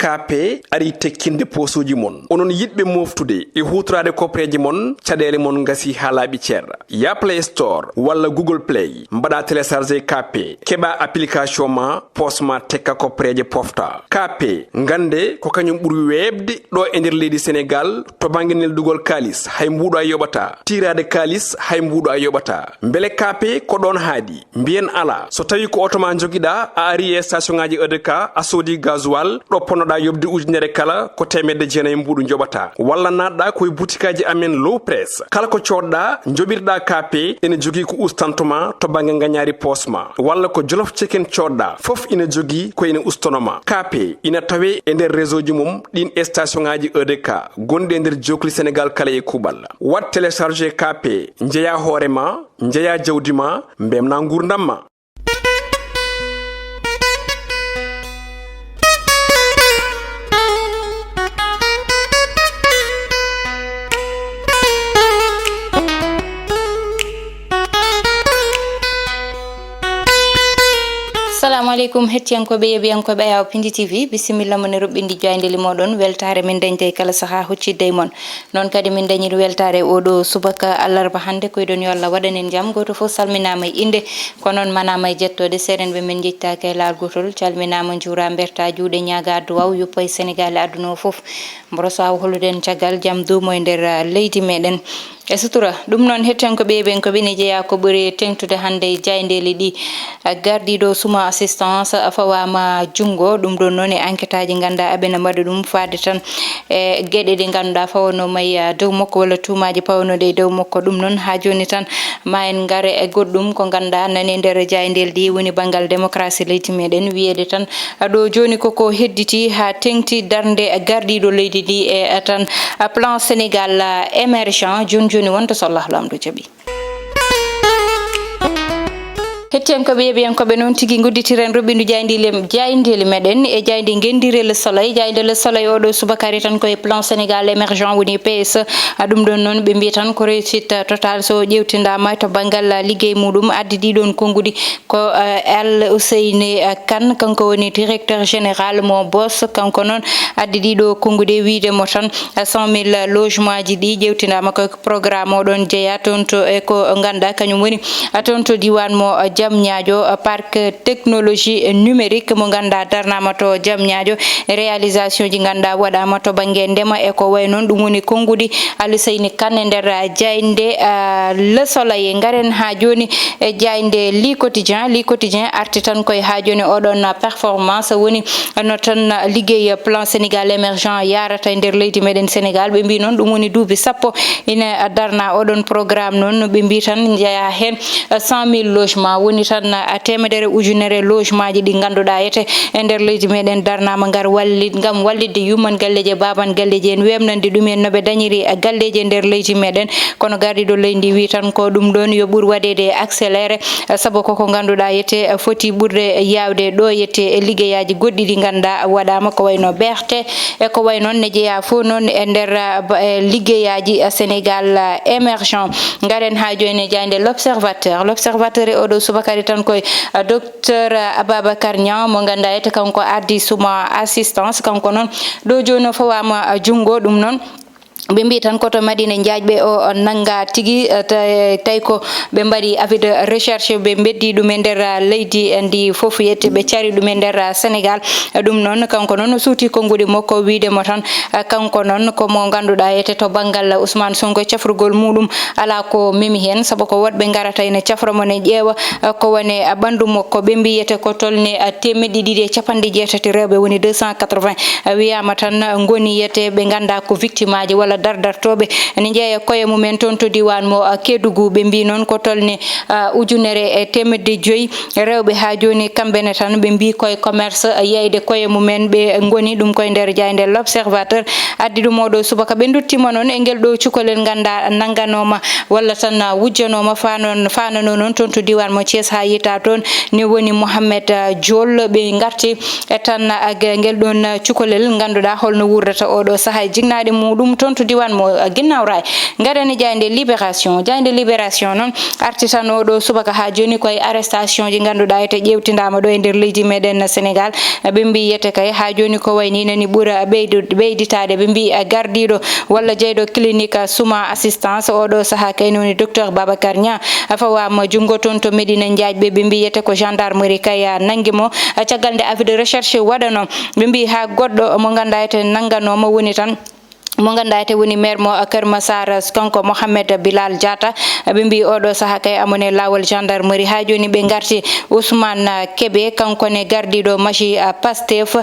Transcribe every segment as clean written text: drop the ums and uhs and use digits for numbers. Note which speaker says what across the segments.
Speaker 1: KP ari tekkinde posuji mon onon yidbe moftude e hutrade kopreji mon cadele mon ngasi halabi cerra ya Play Store walla Google Play mbada télécharger KP keba application ma posma tekka kopreje pofta KP ngande ko kanyum buri webde do e nder leydi Sénégal to banginel dugol kalis hay mbudo ay yobata tirade kalis hay mbudo ay yobata mbele KP ko don haadi mbien ala so tawi ko otoma jogida a ari e station ngaji EDK a sodi gasoil do ponoda yobde ujunere kala ko temedde jeenay mbudu jobata walla nadda koy boutikaji amen low press kala ko codda jobirda KP ene jogi ko ustantuma to bangi nganyari posma walla ko jolof chicken codda fof ina jogi ko ina ustonoma KP ina tawe e nder réseau ji mum din station ngaji EDK gonde nder jokli Sénégal kala e kubal wat télécharger KP njeya horema njeya jawdima mbemna ngurdamma.
Speaker 2: Assalamu alaikum hettiyankoɓe yeɓiyankoɓe Ayaw Pindi TV bisimilla mon e roɓɓindi joyndeli moɗon weltare min dañde kala saaha huccidde mon non kadi min dañiri weltare oɗo subaka allarba hande koyɗon yo Allah waɗanen jaam goto fof salminama e inde ko noon manama e jettode seeɗen ɓe min jettake e largotol calminama juura berta juuɗe ñaaga duwaw yuppa e Sénégal e aduna o foof mboroso haw holluɗen caggal jaam duumo e nder leydi meɗen e sutura ɗum noon hettiyankoɓe yeɓiyankoɓe ne jeeya ko ɓuuri tengtude hande jayndeli ɗi gardiɗo suma assistance fawama jungo ɗum ɗon noon e enquête aji ganda aɓena mbaɗa ɗum fade tan e gueɗe ɗe ganduɗa fawano may dow makko walla tuumaji pawanode e dow makko ɗum noon ha joni tan ma en gaare e goɗɗum ko ganduɗa nani nder jaydel ɗi woni banggal démocratie leydi meɗen wiyede tan ɗo joni koko hedditi ha tengti darde gardiɗo leydi ɗi e tan plan Sénégal émergent joni wonto so Allah lamɗo jaaɓi hettiyankoɓe yeɓiyankoɓe noon tigui gudditiren roɓindu jayndeli meɗen e jayde gendirel soleil jaydele soleil oɗo subakari tan koye plan Sénégal émergent woni PSE ɗum ɗon noon ɓe mbi tan ko réussite total so ƴewtidama to banggal ligguey muɗum addi ɗiɗon konngudi ko El Ouseyni Kane kanko woni directeur général mo BOS kanko noon addi ɗiɗo konngudi wiidemo tan 100 000 logement ji ɗi ƴewtidama koye programme oɗon jeeya toon to e ko ganduɗa kañum woni toon to diwan mo Diamniadio parc technologie numérique mo ganda darnama to Diamniadio réalisation ji ganda waɗama to banggue ndema e ko way non ɗum woni konngudi El Ouseyni Kane nder jaynde le soleil garen ha joni e jaynde li quotidien arti tan koye ha joni oɗon performance woni no tan ligguey plan Sénégal émergent yarata e nder leydi meɗen Sénégal ɓe mbi noon ɗum woni duuɓi sappo ina darna oɗon programme noon ɓe mbi tan jeeya hen 100 000 logement woni tan temedere ujunere logement ji ɗi ganduɗa ete e nder leydi meɗen darnama gam wallidde yumman galleji baban galleji en wemnande ɗumen noɓe dañiri galleji e nder leydi meɗen kono gardiɗo leydi wi tan ko ɗum ɗon yo ɓuur waɗede accéléré saabu koko ganduɗa yete foti ɓurde yawde ɗo yette e liggueyaji goɗɗi ɗi ganda waɗama ko wayno BRT e ko way noon ne jeeya fo noon e nder liggueyaji Sénégal émergent garen ha joni jayde l'observateur e oɗo subakari tan koye docteur Ababacar Niang mo ganda ete kanko ardi suma assistance kanko noon ɗo joni fawama jungo ɗum noon ɓe mbi tan koto Madina Diaƴɓe o nanga tigui tawi ko ɓe mbaɗi avis de recherche ɓe beddi ɗum e nder leydi ndi foof yette ɓe cari ɗum e nder Sénégal ɗum noon kanko noon suuti konngudi makko wiidemo tan kanko noon komo ganduɗa yete to banggal Ousmane Sonko cafrugol muɗum ala ko memi hen saabu ko woɗɓe garata ene cafra mon e ƴeewa ko woni ɓandu makko ɓe mbi yete ko tolni 1,280 rewɓe woni 280 wiyama tan goni yete ɓe ganda ko victime aji walla dardartoɓe ne jeeya koye mumen toon to diwan mo Kédougou ɓe mbi noon ko tolni ujunere e temedde joyyi rewɓe ha joni kamɓene tan ɓe mbi koye commerce yeyde koye mumen ɓe goni ɗum koye nder jayde l'observateur addi ɗum oɗo subaka ɓe duttima noon e guel ɗo cukalel ganda nanganoma walla tan wujjanoma fanano noon toon to diwan mo Thiès ha yita toon ni woni Mohamed Diol ɓe garti e tan guel ɗon cukalel ganduɗa holno wurdata oɗo saaha jinnaɗe muɗum toon to to diwan mo ginnaw ray ngadani jande libération non artisan o do subaka ha joni koy arrestation ji ganduda ete ƴewtindama do e nder leydi meɗen Sénégal ɓe mbi yete kay ha joni ko wayni nani ɓuura beyditade ɓe mbi gardiɗo walla jeyɗo clinique Suma assistance oɗo saaha kay noni docteur Babacar Nia fawama jungo toon to Médina Ndiaƴɓe ɓe mbi yete ko gendarmerie kay nanguimo caggal nde avis de recherche waɗano ɓe mbi ha goɗɗo mo ganduɗa ete nanganoma woni tan mo ganduɗa woni maire mo Keur Massar kanko Mohamed Bilal Diatta ɓe mbi oɗo saaha kay amone lawol gendarmerie ha joni ɓe garti Ousmane Kébé kankone gardiɗo machi Pastef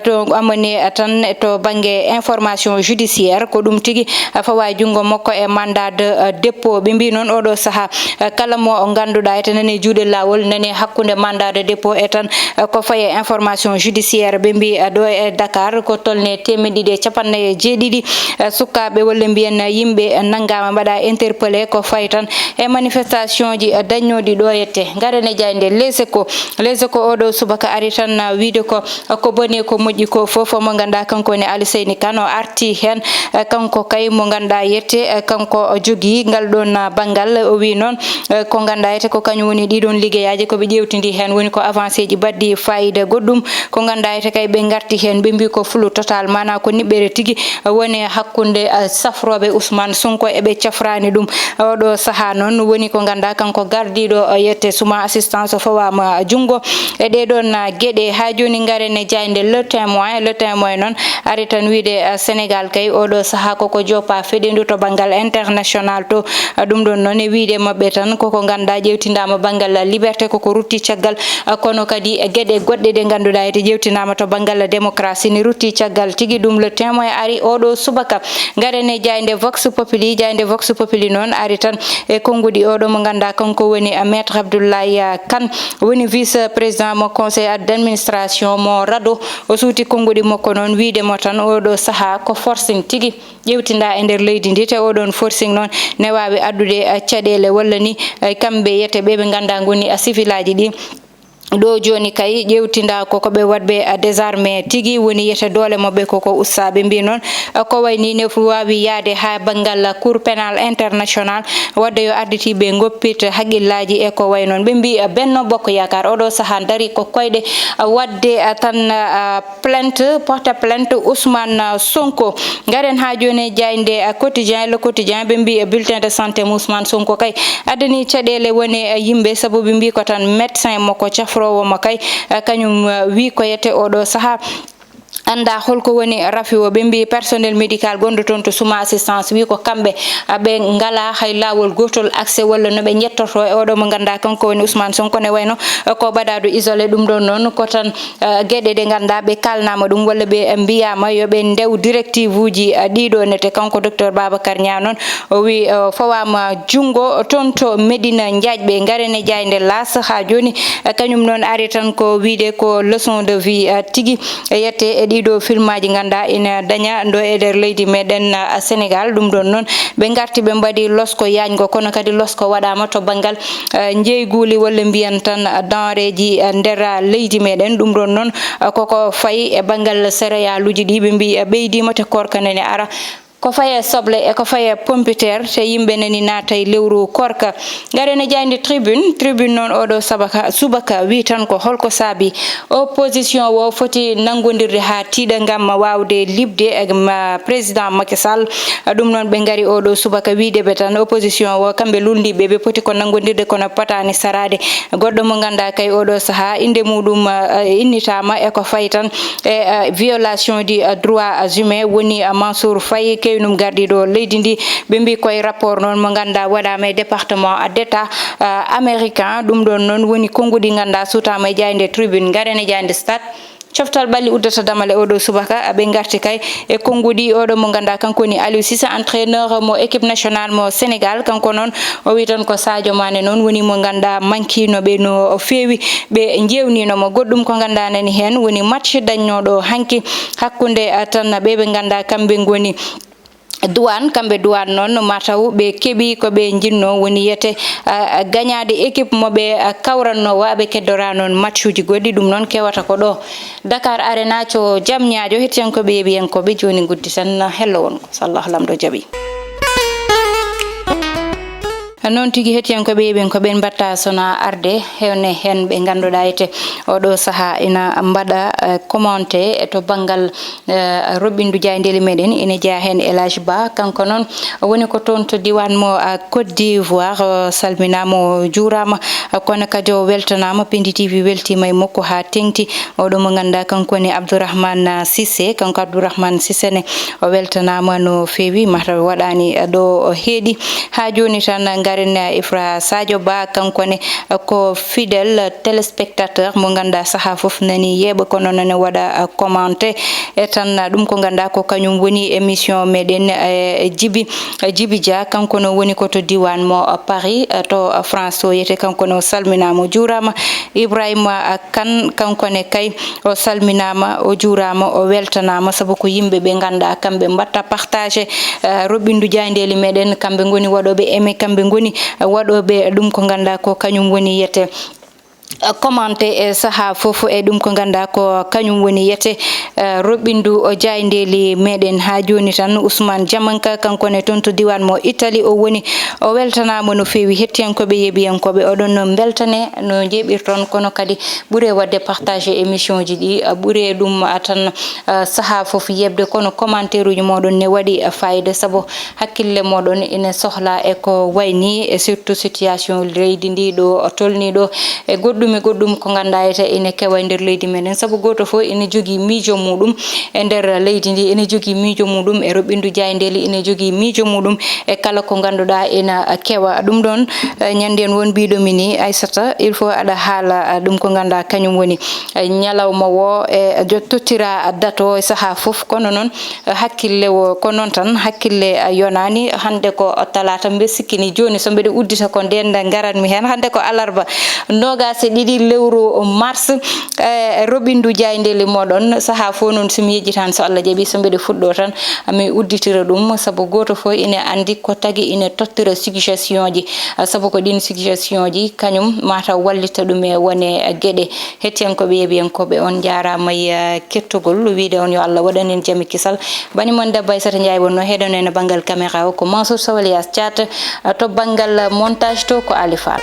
Speaker 2: to amone tan to banggue information judiciaire ko ɗum tigui fawa jungo makko e mandat de dépôt ɓe mbi noon oɗo saaha kala mo ganduɗa ete nani juuɗe lawol nani hakkude mandat de dépôt e tan ko faye information judiciaire ɓe mbi ɗo e Dakar ko tolne 257 sukaɓe walla mbiyen yimɓe nangama mbaɗa interpellé ko fay tan e manifestation ji dañnoɗi ɗo yette garane jayde les échos oɗo subaka ari tan wiide ko boni ko moƴƴi ko foof mo ganduɗa kanko woni Ali Seyni Kane o arti hen kanko kay mo ganduɗa yette kanko jogui ngal ɗon banggal o wi noon ko ganduɗa yette ko kañum woni ɗiɗon liggueyaji koɓe ƴewtidi hen woni ko avancé ji baddi fayida goɗɗum ko ganduɗa yette kay ɓe garti hen ɓe mbi ko flou total mana ko niɓɓere tigui woni hakkude safroɓe Ousmane Sonko eɓe cafrani ɗum oɗo saaha noon woni ko ganduɗa kanko gardiɗo yette Suma assistance fawama jungo e ɗeɗon gueɗe ha joni garene jayde le témoin noon ari tan wiide Sénégal kay oɗo saaha koko joppa feɗendu to banggal international to ɗum ɗon noon e wiide mabɓe tan koko ganduɗa ƴewtindama banggal liberté koko rutti caggal kono kadi gueɗe goɗɗe ɗe ganduɗa ete ƴewtindama to banggal démocratie ni rutti caggal tigui ɗum le témoin ari oɗo subaka garene jayde vox populi noon ari tan e konngudi oɗo mo ganduɗa kanko woni maître Abdoulaye Kane woni vice président mo conseil d'administration mo rado o suuti konngudi makko noon wiidemo tan oɗo saaha ko forcing tigui ƴewtinda e nder leydi ndi te oɗon forcing noon ne wawi addude caɗele walla ni kamɓe yete ɓe ganduɗa goni civil aji ɗi ɗo joni kay ƴewtinda koko ɓe wadɓe désarmé tigui woni yete doole mabɓe koko usta ɓe mbi noon ko wayni ne wawi yaade ha banggal cour pénal international wadde yo arditiɓe goppit haqqillaji e ko way noon ɓe mbi Benno Bokk Yakar oɗo saaha dari ko koyɗe wadde tan porte plainte Ousmane Sonko garen ha joni jayde le quotidien ɓe mbi bulletin de santé Ousmane Sonko kay addani caɗele woni yimɓe saabu ɓe mbi ko tan médecin makko cafrowo mo kay kañum wi ko yete oɗo saaha anda holko woni rafiwo ɓe mbi personnel médical gonɗo toon to Suma assistance wi ko kamɓe ɓe ngala hay lawol gotol accès walla no ɓe jettoto e oɗo mo ganduɗa kanko woni Ousmane Sonko ne wayno ko baɗado isolé ɗum ɗon noon ko tan gueɗe ɗe ganduɗa ɓe kalnama ɗum walla ɓe mbiyama yoɓe ndew directive uji ɗiɗo nete kanko docteur Babacar Nia noon o wi fawama jungo toon to Médina Ndiaƴɓe garene jayde las ha joni kañum noon ari tan ko wiide ko leçon de vie tigui yette e ɗiɗo film aji ganduɗa ina daña ɗo e nder leydi meɗen Sénégal ɗum ɗon noon ɓe garti ɓe mbaɗi losko yañgo kono kadi losko waɗama to banggal jeeyguli walla mbiyan tan denreji nder leydi meɗen ɗum ɗon noon koko fayi e banggal céréal uji ɗi ɓe mbi ɓeydima te korka nene ara ko faye soble e ko faye pompiteer te yimɓe nani naatay lewru korka garene jayde tribune noon oɗo subaka wi tan ko holko saabi opposition o foti nangodirde ha tiiɗa gam wawde libde e président Macky Sall ɗum noon ɓe gari oɗo subaka wideɓe tan opposition o kamɓe lundiɓe ɓe poti ko nangodirde kono patani sarade goɗɗo mo ganduɗa kay oɗo saaha inde muɗum innitama e ko fayi tan e violation du droit humain woni Mansour Faye kewnum gardiɗo leydi ndi ɓe mbi koye rapport noon mo ganduɗa waɗama e département d'état américain ɗum ɗon noon woni konngudi ganduɗa sutama e jayde tribune garene jayde stade coftal ɓalli uddata damal e oɗo subaka ɓe garti kay e konngudi oɗo mo ganduɗa kanko woni Aliou Cissé entraîneur mo équipe nationale mo Sénégal kanko noon o wi tan ko Sadio Mané noon woni mo ganduɗa mankinoɓe no feewi ɓe jewninomo goɗɗum ko ganduɗa nani hen woni match dañnoɗo hanki hakkude tan ɓe ganduɗa kamɓe goni douane kamɓe douane noon mataw ɓe keeɓi ko ɓe jinno woni yete gagnade équipe moɓe kawranno waɓe keddora noon match uji goɗɗi ɗum noon kewata ko ɗo Dakar Arena co Diamniadio hettiyankoɓe yeeɓiyankoɓe joni guddi tan hello wonko so Allah lamɗo jaaɓi noon tigi hettiyankoɓe yeeɓen ko ɓen mbatta sona arde hewne hen ɓe ganduɗa ete oɗo saaha ina mbaɗa commenté to banggal roɓɓindu jaydeli meɗen ina jeeya hen Elage Ba kanko noon woni ko toon to diwan mo Côte d'Ivoire salminama juurama kono kadi o weltanama Pindi TV weltima e makko ha tengti oɗo mo ganduɗa kankone Abdourahmane Cissé kanko Abdourahmane Cissé ne o weltanama no feewi mataw waɗani ɗo heeɗi ha joni tan Garina Ifra Sadio Ba kankone ko fidèle téléspectateur mo ganda saha fof nani yeɓa kono nane waɗa commenté e tan ɗum ko ganda ko kañum woni émission meɗen Djibi Dia kanko no woni ko to diwan mo Paris to France o yete kanko no salminama juurama Ibrahima Kane kankone kay o salminama o juurama o weltanama saabu ko yimɓe ɓe ganda kamɓe mbatta partagé roɓɓindu jaydeli meɗen kamɓe goni waɗoɓe aimé kamɓe goni waɗoɓe ɗum ko ganda ko kañum woni yete commenté e saha fof e ɗum ko ganda ko kañum woni yete roɓɓindu o jaydeli meɗen ha joni tan Ousmane Diamanka kankone toon to diwan mo Italie o woni o weltanama no feewi hettiyankoɓe yeeɓiyankoɓe oɗon no beltane no jeeɓirton kono kadi ɓuure wadde partagé émission ji ɗi ɓuure ɗum tan saha fof yebde kono commentaire uji moɗon ne waɗi fayida saabu hakkille moɗon ina sohla e ko wayni e surtout situation leydi ndi ɗo tolni ɗo e goɗɗum ko ganda ete ene kewa nder leydi meɗen saabu goto fof ene jogui miijo muɗum e nder leydi ndi ene jogui miijo muɗum e roɓɓindu jaydeli ene jogui miijo muɗum e kala ko ganduɗa ena kewa ɗum ɗon ñanden won mbiɗomi ni Aissata il faut aɗa haala ɗum ko ganda kañum woni ñalawma wo e tottira date o e saaha fof kono noon hakkille o ko noon tan hakkille yonani hande ko talata mbe sikkini joni so mbeɗe uddita ko ndenda garatmi hen hande ko alarba nogase ɗiɗi lewru mars roɓɓindu jaydeli moɗon saaha fo noon somi yejjitan so Allah jaaɓi so mbeɗe fuɗɗo tan mi udditira ɗum saabu goto fof ina andi ko tagui ina tottira suggestion ji saabu ko ɗin suggestion ji kañum mataw wallita ɗum e wone gueɗe hettiyankoɓe yeeɓiyankoɓe on jarama e kettugol wiide on yo Allah waɗanen jaami kisal bani mon debbo Aissata Ndiaye wonno heɗon en banggal caméra o ko Mansour Sow Elias Thiat to banggal montage to ko Ali Fall.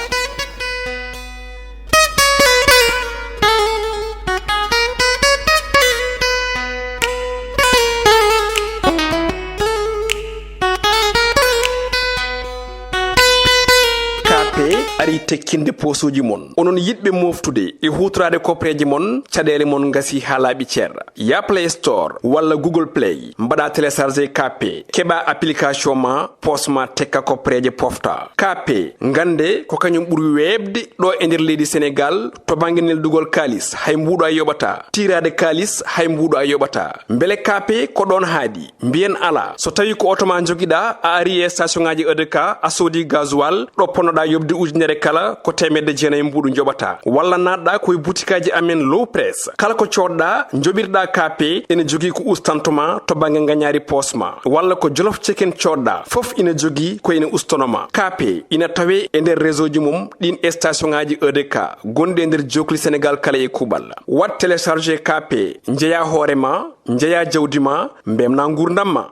Speaker 1: ari tekkinde posuji mon onon yidɓe moftude e hutorade kopreji mon caɗele mon gasi ha laaɓi ceerra ya Play Store walla Google Play mbaɗa téléchargé KP keɓa application ma posma tekka kopreje pofta KP gande ko kañum ɓuuri webde ɗo e nder leydi Sénégal to banggue neldugol kalis hay mbuɗo a yoɓata tirade kalis hay mbuɗo a yoɓata beele KP ko ɗon haadi mbiyen ala so tawi ko auto ma joguiɗa a ari e station ngaji EDK a soodi gasoil ɗo ponnoɗa yobde ujunere kala ko temedde jeenayyi mbuɗu joɓata walla natɗa koye boutikaji amen low press kala ko coɗɗa joɓirɗa KP ene jogui ko ustantoma to banggue gagnari posma walla ko jolof chicken coɗɗa foof ina jogui ko ene ustanoma KP ina tawe e nder réseau ji mum ɗin station ngaji EDK gonɗi e nder jokli Sénégal kala e kuuɓal wat téléchargé KP jeeya hoorema jeeya jawdi ma mbemna gurdam ma